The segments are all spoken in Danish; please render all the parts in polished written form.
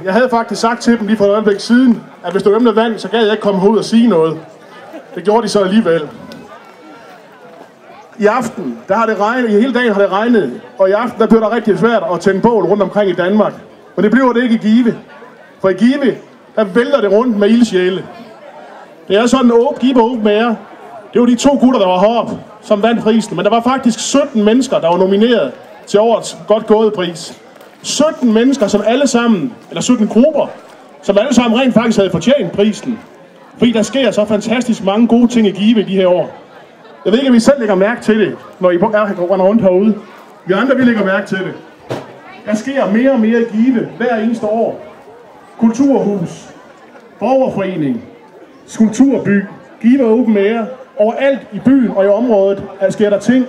Jeg havde faktisk sagt til dem lige for et øjeblik siden, at hvis du emner vand, så gad jeg ikke komme ud og sige noget. Det gjorde de så alligevel. I aften, der har det regnet, i hele dagen har det regnet, og i aften, der bliver der rigtig svært at tænde bål rundt omkring i Danmark. Men det bliver det ikke i Give. For i Give, der vælter det rundt med ildsjæle. Det er sådan en Give Open Air. Det var de 2 gutter, der var heroppe, som vandt prisen. Men der var faktisk 17 mennesker, der var nomineret til årets godt gået pris. 17 mennesker, som alle sammen, eller 17 grupper, som alle sammen rent faktisk havde fortjent prisen. Fordi der sker så fantastisk mange gode ting i Give de her år. Jeg ved ikke, om I selv lægger mærke til det, når I render rundt herude. Vi andre, vi lægger mærke til det. Der sker mere og mere i Give hver eneste år. Kulturhus, borgerforening, skulpturby, Give Open Air. Overalt i byen og i området sker der ting,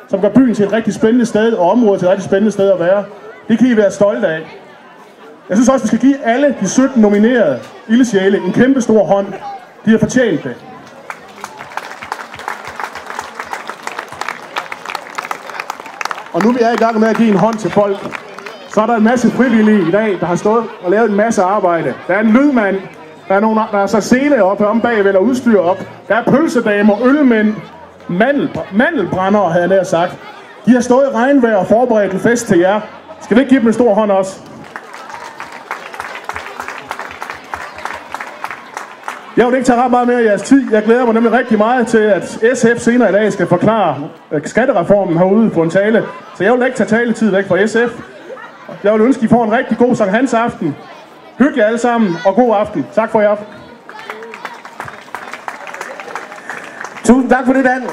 som gør byen til et rigtig spændende sted, og området til et rigtig spændende sted at være. Det kan I være stolte af. Jeg synes også, vi skal give alle de 17 nominerede ildsjæle en kæmpe stor hånd. De har fortjent det. Og nu vi er i gang med at give en hånd til folk, så er der en masse frivillige i dag, der har stået og lavet en masse arbejde. Der er en lydmand, der er nogen, der er så scene oppe om bagved eller udstyr op. Der er pølsedamer, ølmænd, mandelbrændere, havde jeg nær sagt. De har stået i regnvejr og forberedt en fest til jer. Skal vi ikke give dem en stor hånd også? Jeg vil ikke tage ret meget mere af jeres tid. Jeg glæder mig nemlig rigtig meget til, at SF senere i dag skal forklare skattereformen herude på en tale. Så jeg vil ikke tage taletid væk fra SF. Jeg vil ønske, at I får en rigtig god Sankt Hans aften. Hyg jer alle sammen, og god aften. Tak for i aften. Tusind tak for det, Dan.